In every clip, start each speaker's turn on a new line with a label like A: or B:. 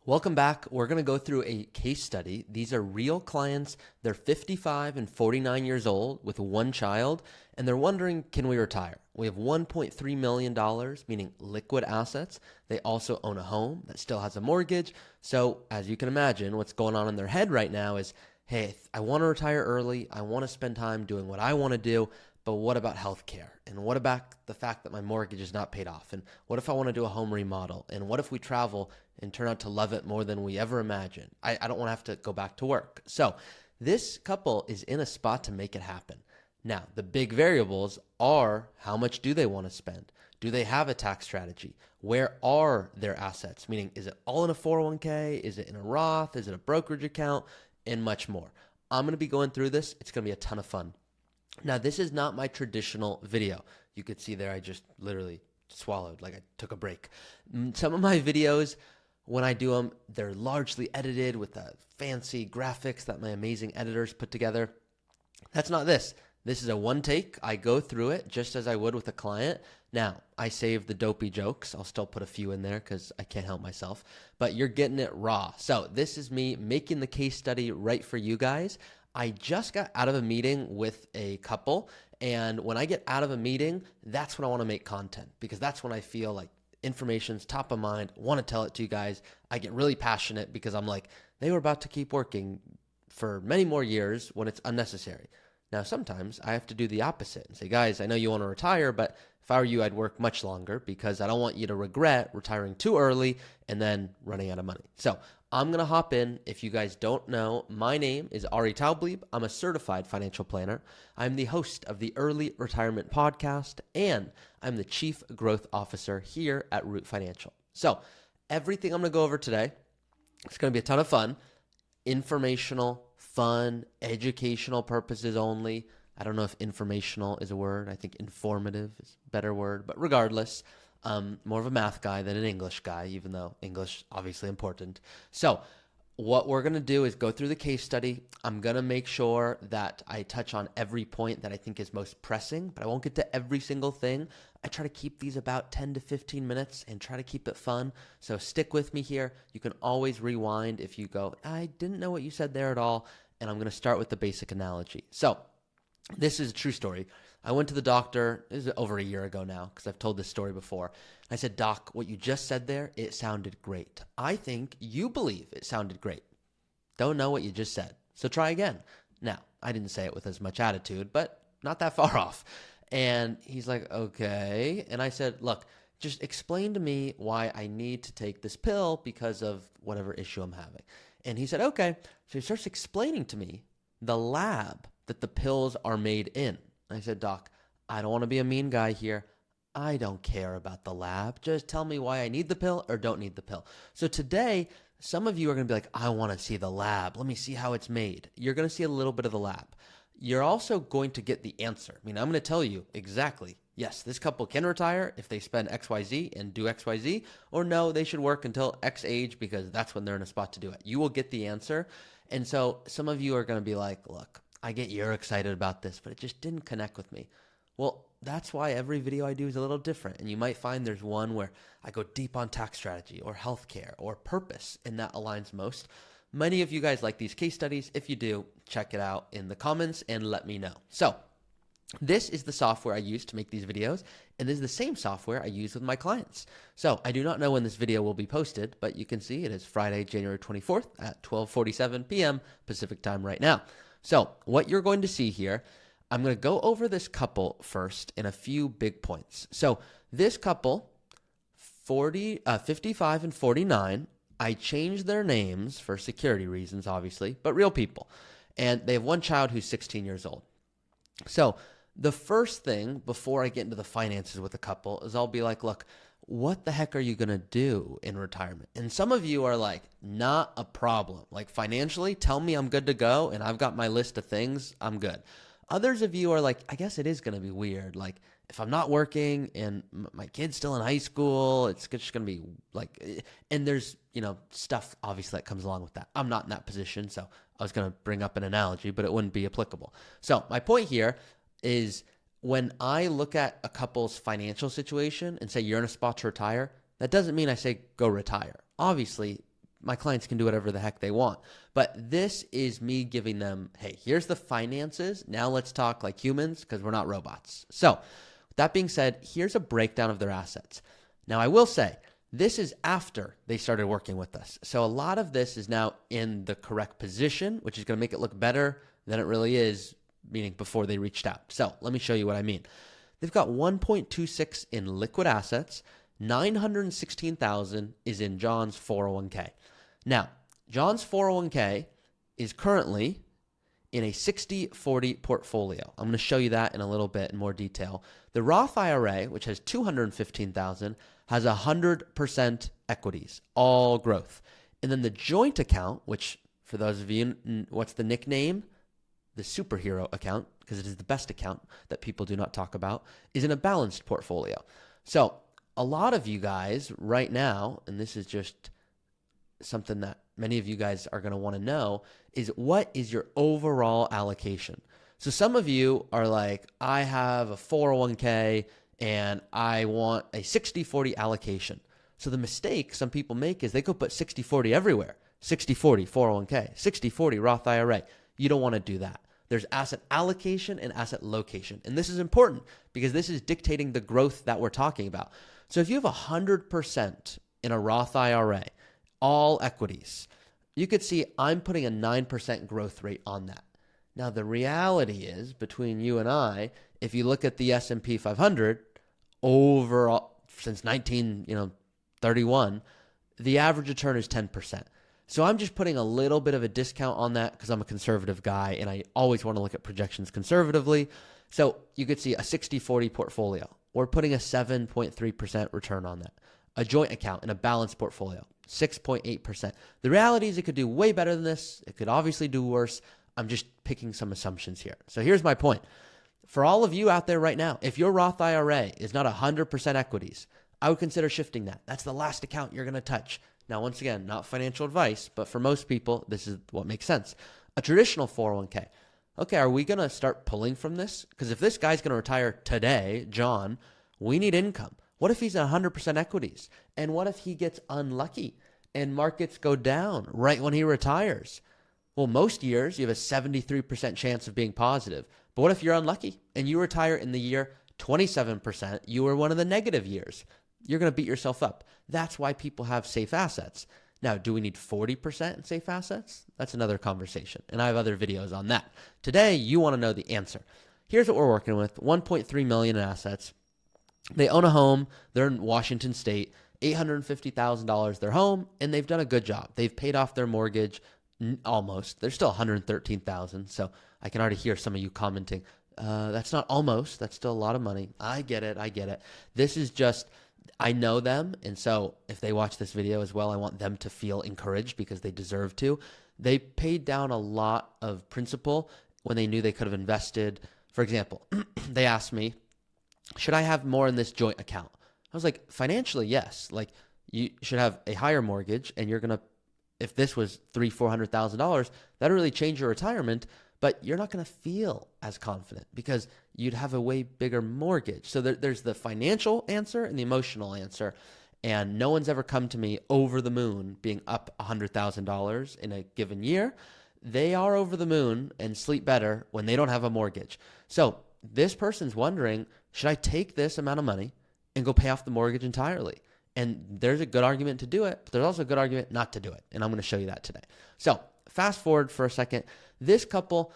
A: Welcome back. We're going to go through a case study. These are real clients. They're 55 and 49 years old with one child, and they're wondering, can we retire? We have $1.3 million, meaning liquid assets. They also own a home that still has a mortgage. So as you can imagine, what's going on in their head right now is, hey, I want to retire early. I want to spend time doing what I want to do. But what about healthcare? And what about the fact that my mortgage is not paid off? And what if I want to do a home remodel? And what if we travel and turn out to love it more than we ever imagined? I don't want to have to go back to work. So this couple is in a spot to make it happen. Now, the big variables are how much do they want to spend? Do they have a tax strategy? Where are their assets? Meaning, is it all in a 401k? Is it in a Roth? Is it a brokerage account? And much more. I'm going to be going through this. It's going to be a ton of fun. Now, this is not my traditional video. You could see there I just literally swallowed, like I took a break. Some of my videos, when I do them, they're largely edited with the fancy graphics that my amazing editors put together. That's not this. This is a one take. I go through it just as I would with a client. Now, I save the dopey jokes. I'll still put a few in there because I can't help myself. But you're getting it raw. So this is me making the case study right for you guys. I just got out of a meeting with a couple, and when I get out of a meeting, that's when I want to make content, because that's when I feel like information's top of mind, want to tell it to you guys. I get really passionate because I'm like, they were about to keep working for many more years when it's unnecessary. Now, sometimes I have to do the opposite and say, guys, I know you want to retire, but if I were you, I'd work much longer because I don't want you to regret retiring too early and then running out of money. So I'm going to hop in. If you guys don't know, my name is Taublieb. I'm a certified financial planner. I'm the host of the Early Retirement Podcast, and I'm the Chief Growth Officer here at Root Financial. So everything I'm going to go over today, it's going to be a ton of fun, informational, fun, educational purposes only. I don't know if informational is a word. I think informative is a better word, but regardless, more of a math guy than an English guy, even though English obviously important. So what we're going to do is go through the case study. I'm going to make sure that I touch on every point that I think is most pressing, but I won't get to every single thing. I try to keep these about 10 to 15 minutes and try to keep it fun. So stick with me here. You can always rewind if you go, I didn't know what you said there at all. And I'm going to start with the basic analogy. So this is a true story. I went to the doctor, this is over a year ago now, because I've told this story before. I said, Doc, what you just said there, it sounded great. I think you believe it sounded great. Don't know what you just said, so try again. Now, I didn't say it with as much attitude, but not that far off. And he's like, okay. And I said, look, just explain to me why I need to take this pill because of whatever issue I'm having. And he said, okay. So he starts explaining to me the lab that the pills are made in. I said, Doc, I don't want to be a mean guy here. I don't care about the lab. Just tell me why I need the pill or don't need the pill. So today, some of you are going to be like, I want to see the lab. Let me see how it's made. You're going to see a little bit of the lab. You're also going to get the answer. I mean, I'm going to tell you exactly, yes, this couple can retire if they spend XYZ and do XYZ, or no, they should work until X age because that's when they're in a spot to do it. You will get the answer. And so some of you are going to be like, look, I get you're excited about this, but it just didn't connect with me. Well, that's why every video I do is a little different. And you might find there's one where I go deep on tax strategy or healthcare or purpose, and that aligns most. Many of you guys like these case studies. If you do, check it out in the comments and let me know. So this is the software I use to make these videos, and this is the same software I use with my clients. So I do not know when this video will be posted, but you can see it is Friday, January 24th at 12:47 p.m. Pacific time right now. So what you're going to see here, I'm going to go over this couple first in a few big points. So this couple, 55 and 49, I changed their names for security reasons, obviously, but real people. And they have one child who's 16 years old. So the first thing before I get into the finances with the couple is I'll be like, look, what the heck are you going to do in retirement? And some of you are like, not a problem. Like financially, tell me I'm good to go and I've got my list of things, I'm good. Others of you are like, I guess it is going to be weird. Like if I'm not working and my kid's still in high school, it's just going to be like, and there's, stuff obviously that comes along with that. I'm not in that position. So I was going to bring up an analogy, but it wouldn't be applicable. So my point here is, when I look at a couple's financial situation and say you're in a spot to retire, that doesn't mean I say go retire. Obviously, my clients can do whatever the heck they want. But this is me giving them, hey, here's the finances. Now let's talk like humans because we're not robots. So with that being said, here's a breakdown of their assets. Now I will say, this is after they started working with us. So a lot of this is now in the correct position, which is going to make it look better than it really is, meaning before they reached out. So let me show you what I mean. They've got 1.26 in liquid assets. 916,000 is in John's 401k. Now, John's 401k is currently in a 60-40 portfolio. I'm going to show you that in a little bit in more detail. The Roth IRA, which has 215,000, has 100% equities, all growth. And then the joint account, which for those of you, what's the nickname? The superhero account, because it is the best account that people do not talk about, is in a balanced portfolio. So a lot of you guys right now, and this is just something that many of you guys are going to want to know, is what is your overall allocation? So some of you are like, I have a 401k and I want a 60-40 allocation. So the mistake some people make is they go put 60-40 everywhere. 60-40 401k, 60-40 Roth IRA. You don't want to do that. There's asset allocation and asset location. And this is important because this is dictating the growth that we're talking about. So if you have 100% in a Roth IRA, all equities, you could see I'm putting a 9% growth rate on that. Now, the reality is, between you and I, if you look at the S&P 500 overall since 1931, the average return is 10%. So I'm just putting a little bit of a discount on that because I'm a conservative guy and I always want to look at projections conservatively. So you could see a 60-40 portfolio. We're putting a 7.3% return on that. A joint account in a balanced portfolio, 6.8%. The reality is it could do way better than this. It could obviously do worse. I'm just picking some assumptions here. So here's my point. For all of you out there right now, if your Roth IRA is not 100% equities, I would consider shifting that. That's the last account you're going to touch. Now, once again, not financial advice, but for most people, this is what makes sense. A traditional 401k. Okay, are we going to start pulling from this? Because if this guy's going to retire today, John, we need income. What if he's 100% equities? And what if he gets unlucky and markets go down right when he retires? Well, most years you have a 73% chance of being positive. But what if you're unlucky and you retire in the year 27%? You were one of the negative years. You're going to beat yourself up. That's why people have safe assets. Now, do we need 40% in safe assets? That's another conversation. And I have other videos on that. Today, you want to know the answer. Here's what we're working with. 1.3 million in assets. They own a home. They're in Washington State. $850,000 their home, and they've done a good job. They've paid off their mortgage almost. They're still $113,000. So I can already hear some of you commenting, that's not almost. That's still a lot of money. I get it. I get it. This is just, I know them. And so if they watch this video as well, I want them to feel encouraged because they deserve to. They paid down a lot of principal when they knew they could have invested. For example, they asked me, should I have more in this joint account? I was like, financially, yes. Like, you should have a higher mortgage, and you're going to, if this was $300,000-$400,000, that would really change your retirement, but you're not going to feel as confident because you'd have a way bigger mortgage. So there's the financial answer and the emotional answer, and no one's ever come to me over the moon being up $100,000 in a given year. They are over the moon and sleep better when they don't have a mortgage. So this person's wondering, should I take this amount of money and go pay off the mortgage entirely? And there's a good argument to do it, but there's also a good argument not to do it. And I'm going to show you that today. So fast forward for a second. This couple,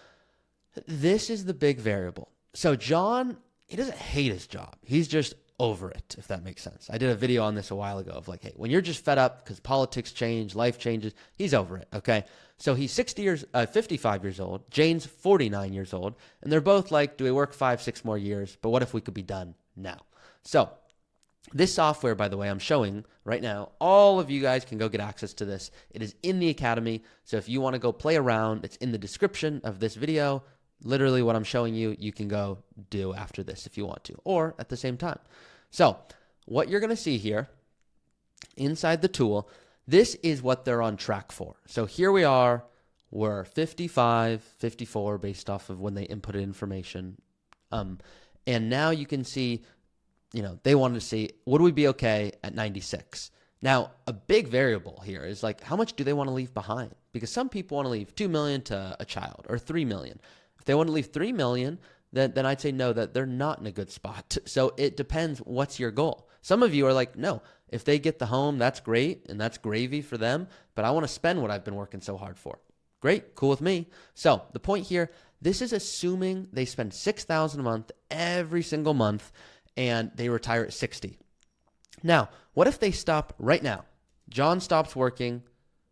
A: this is the big variable. So John, he doesn't hate his job. He's just over it, if that makes sense. I did a video on this a while ago of like, hey, when you're just fed up because politics change, life changes, he's over it, okay? So he's 55 years old. Jane's 49 years old. And they're both like, do we work 5-6 more years? But what if we could be done now? So this software, by the way, I'm showing right now, all of you guys can go get access to this. It is in the Academy. So if you want to go play around, it's in the description of this video. Literally what I'm showing you, you can go do after this if you want to, or at the same time. So what you're going to see here inside the tool, this is what they're on track for. So here we are. We're 55, 54 based off of when they inputted information. And now you can see, you know, they wanted to see, would we be okay at 96? Now, a big variable here is like, how much do they want to leave behind? Because some people want to leave 2 million to a child or 3 million. If they want to leave 3 million, then I'd say no, that they're not in a good spot. So it depends what's your goal. Some of you are like, no, if they get the home, that's great and that's gravy for them, but I want to spend what I've been working so hard for. Great, cool with me. So the point here, this is assuming they spend $6,000 a month every single month and they retire at 60. Now, what if they stop right now? John stops working.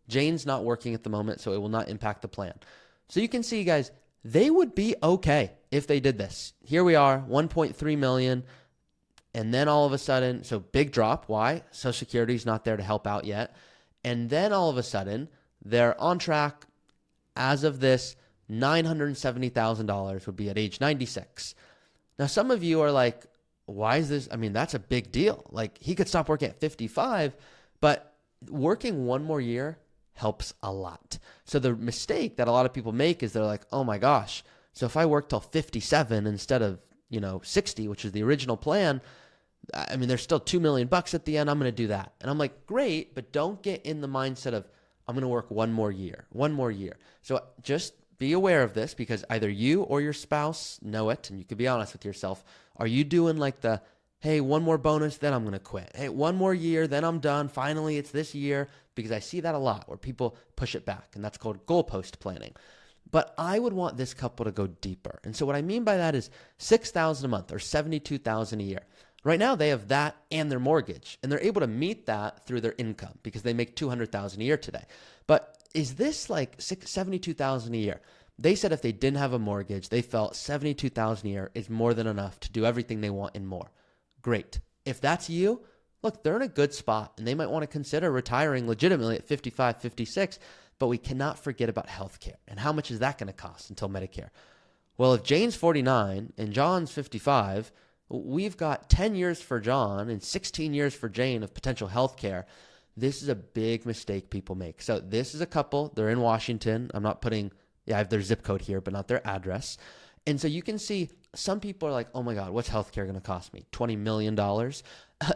A: Jane's not working at the moment, so it will not impact the plan. So you can see, guys, they would be okay if they did this. Here we are, 1.3 million. And then all of a sudden, so big drop. Why? Social Security is not there to help out yet. And then all of a sudden, they're on track. As of this, $970,000 would be at age 96. Now, some of you are like, why is this? I mean, that's a big deal. Like, he could stop working at 55, but working one more year helps a lot. So the mistake that a lot of people make is they're like, oh my gosh, so if I work till 57 instead of, 60, which is the original plan, I mean, there's still $2 million at the end. I'm going to do that. And I'm like, great, but don't get in the mindset of, I'm going to work one more year. So just be aware of this, because either you or your spouse know it, and you can be honest with yourself. Are you doing like the, hey, one more bonus, then I'm going to quit. Hey, one more year, then I'm done. Finally, it's this year. Because I see that a lot where people push it back, and that's called goalpost planning. But I would want this couple to go deeper. And so what I mean by that is $6,000 a month or $72,000 a year. Right now they have that and their mortgage, and they're able to meet that through their income because they make $200,000 a year today. But is this like $72,000 a year? They said if they didn't have a mortgage, they felt $72,000 a year is more than enough to do everything they want and more. Great. If that's you, look, they're in a good spot, and they might want to consider retiring legitimately at 55, 56, but we cannot forget about healthcare. And how much is that going to cost until Medicare? Well, if Jane's 49 and John's 55, we've got 10 years for John and 16 years for Jane of potential healthcare. This is a big mistake people make. So this is a couple. They're in Washington. I'm not putting, I have their zip code here, but not their address. And so you can see some people are like, oh my God, what's healthcare going to cost me? $20 million.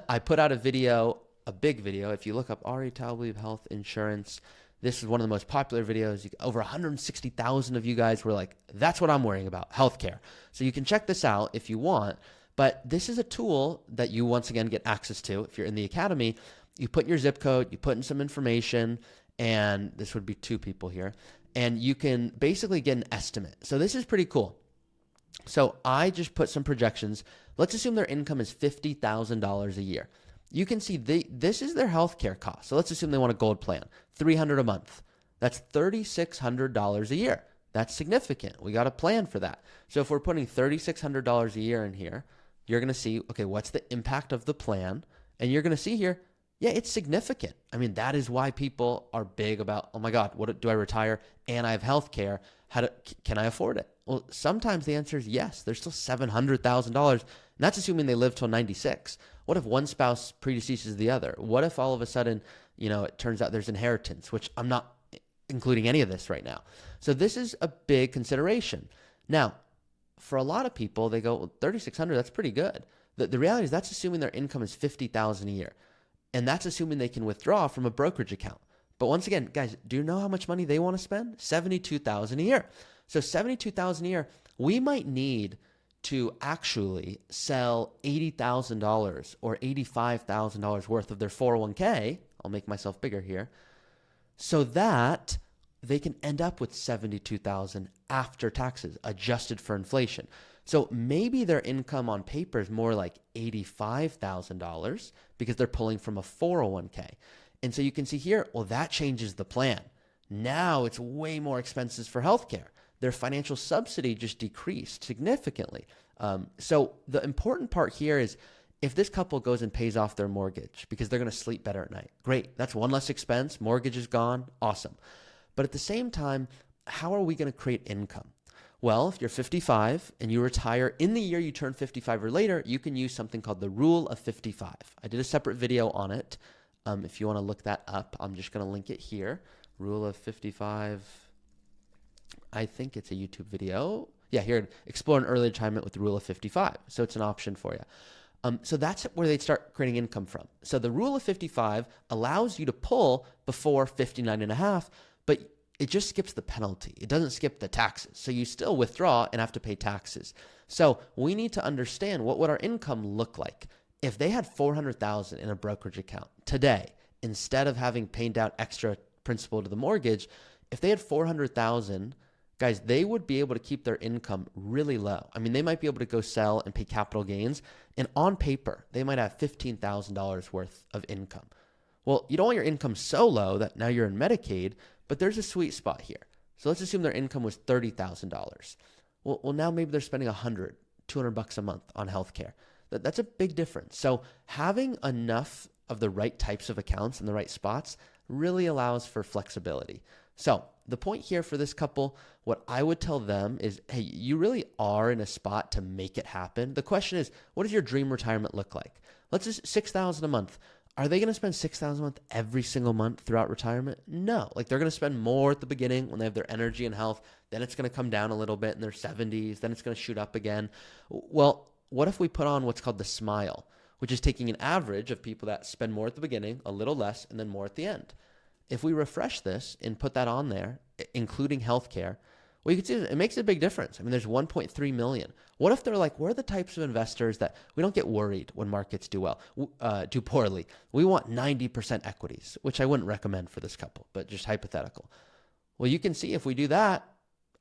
A: I put out a video, a big video. If you look up Ari Taublieb Health Insurance, this is one of the most popular videos. Over 160,000 of you guys were like, that's what I'm worrying about, healthcare. So you can check this out if you want. But this is a tool that you once again get access to if you're in the academy. You put in your zip code, you put in some information, and this would be 2 people here. And you can basically get an estimate. So this is pretty cool. So I just put some projections. Let's assume their income is $50,000 a year. You can see this is their healthcare cost. So let's assume they want a gold plan, $300 a month. That's $3,600 a year. That's significant. We got a plan for that. So if we're putting $3,600 a year in here, you're going to see, okay, what's the impact of the plan? And you're going to see here, yeah, it's significant. I mean, that is why people are big about, oh my God, what do I retire and I have healthcare? Can I afford it? Well, sometimes the answer is yes. There's still $700,000. And that's assuming they live till 96. What if one spouse predeceases the other? What if all of a sudden, it turns out there's inheritance, which I'm not including any of this right now. So this is a big consideration. Now, for a lot of people, they go, well, 3,600, that's pretty good. The reality is that's assuming their income is $50,000 a year. And that's assuming they can withdraw from a brokerage account. But once again, guys, do you know how much money they want to spend? $72,000 a year. So $72,000 a year, we might need to actually sell $80,000 or $85,000 worth of their 401k. I'll make myself bigger here, so that they can end up with $72,000 after taxes, adjusted for inflation. So maybe their income on paper is more like $85,000 because they're pulling from a 401k. And so you can see here, well, that changes the plan. Now it's way more expenses for healthcare. Their financial subsidy just decreased significantly. So the important part here is if this couple goes and pays off their mortgage because they're going to sleep better at night, great. That's one less expense. Mortgage is gone. Awesome. But at the same time, how are we going to create income? Well, if you're 55 and you retire in the year you turn 55 or later, you can use something called the Rule of 55. I did a separate video on it. If you want to look that up, I'm just going to link it here. Rule of 55. I think it's a YouTube video. Yeah, here, explore an early retirement with the Rule of 55. So it's an option for you. So that's where they'd start creating income from. So the rule of 55 allows you to pull before 59 and a half, but it just skips the penalty. It doesn't skip the taxes. So you still withdraw and have to pay taxes. So we need to understand what would our income look like if they had 400,000 in a brokerage account today, instead of having paid down extra principal to the mortgage. If they had 400,000, guys, they would be able to keep their income really low. I mean, they might be able to go sell and pay capital gains. And on paper, they might have $15,000 worth of income. Well, you don't want your income so low that now you're in Medicaid, but there's a sweet spot here. So let's assume their income was $30,000. Well, now maybe they're spending $100, $200 a month on healthcare. That's a big difference. So having enough of the right types of accounts in the right spots really allows for flexibility. So the point here for this couple, what I would tell them is, hey, you really are in a spot to make it happen. The question is, what does your dream retirement look like? Let's just $6,000 a month. Are they going to spend $6,000 a month every single month throughout retirement? No. Like, they're going to spend more at the beginning when they have their energy and health. Then it's going to come down a little bit in their 70s. Then it's going to shoot up again. Well, what if we put on what's called the smile, which is taking an average of people that spend more at the beginning, a little less, and then more at the end? If we refresh this and put that on there, including healthcare, well, you can see it makes a big difference. I mean, there's 1.3 million. What if they're like, we're the types of investors that we don't get worried when markets do poorly. We want 90% equities, which I wouldn't recommend for this couple, but just hypothetical. Well, you can see if we do that,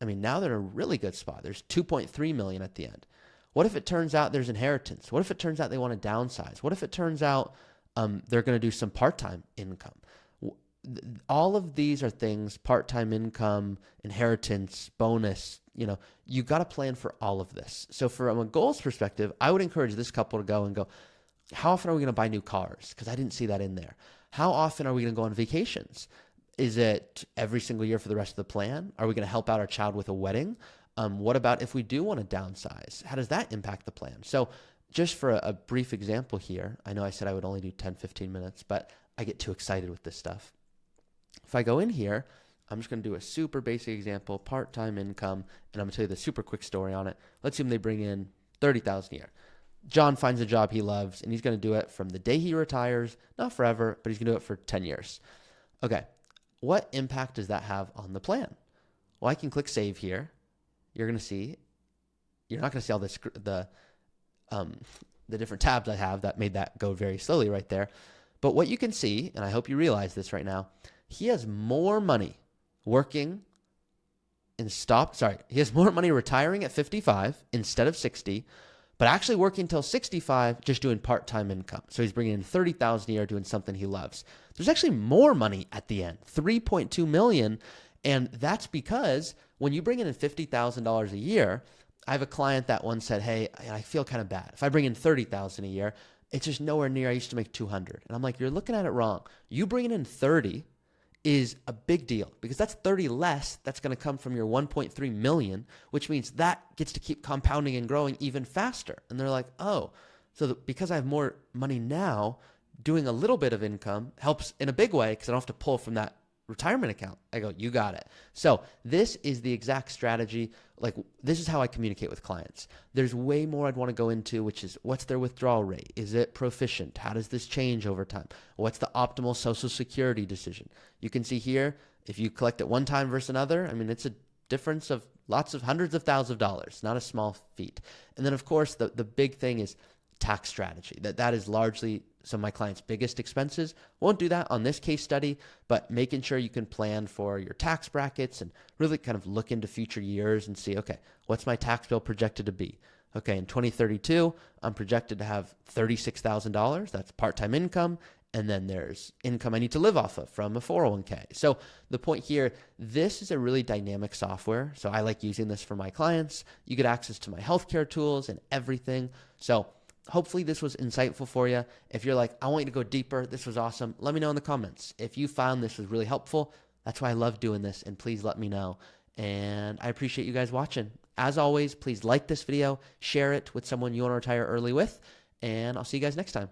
A: I mean, now they're in a really good spot. There's 2.3 million at the end. What if it turns out there's inheritance? What if it turns out they want to downsize? What if it turns out they're going to do some part-time income? All of these are things, part-time income, inheritance, bonus, you got to plan for all of this. So from a goals perspective, I would encourage this couple to go, how often are we going to buy new cars? Because I didn't see that in there. How often are we going to go on vacations? Is it every single year for the rest of the plan? Are we going to help out our child with a wedding? What about if we do want to downsize? How does that impact the plan? So just for a brief example here, I know I said I would only do 10, 15 minutes, but I get too excited with this stuff. If I go in here, I'm just going to do a super basic example, part-time income, and I'm going to tell you the super quick story on it. Let's assume they bring in $30,000 a year. John finds a job he loves, and he's going to do it from the day he retires, not forever, but he's going to do it for 10 years. Okay, what impact does that have on the plan? Well, I can click save here. You're not going to see all this, the different tabs I have that made that go very slowly right there. But what you can see, and I hope you realize this right now, he has more money working he has more money retiring at 55 instead of 60, but actually working till 65, just doing part-time income. So he's bringing in $30,000 a year doing something he loves. There's actually more money at the end, $3.2 million. And that's because when you bring in $50,000 a year, I have a client that once said, hey, I feel kind of bad. If I bring in $30,000 a year, it's just nowhere near. I used to make 200. And I'm like, you're looking at it wrong. You bringing in 30 is a big deal because that's 30 less that's going to come from your 1.3 million, which means that gets to keep compounding and growing even faster. And they're like, oh, so because I have more money now, doing a little bit of income helps in a big way because I don't have to pull from that retirement account. I go, you got it. So this is the exact strategy. Like, this is how I communicate with clients. There's way more I'd want to go into, which is what's their withdrawal rate? Is it proficient? How does this change over time? What's the optimal Social Security decision? You can see here, if you collect it one time versus another, I mean, it's a difference of hundreds of thousands of dollars, not a small feat. And then of course, the big thing is tax strategy. That is largely some of my clients' biggest expenses. Won't do that on this case study, but making sure you can plan for your tax brackets and really kind of look into future years and see, okay, what's my tax bill projected to be? Okay, in 2032, I'm projected to have $36,000. That's part-time income. And then there's income I need to live off of from a 401k. So the point here, this is a really dynamic software. So I like using this for my clients. You get access to my healthcare tools and everything. So hopefully this was insightful for you. If you're like, I want you to go deeper, this was awesome, let me know in the comments. If you found this was really helpful, that's why I love doing this, and please let me know. And I appreciate you guys watching. As always, please like this video, share it with someone you want to retire early with, and I'll see you guys next time.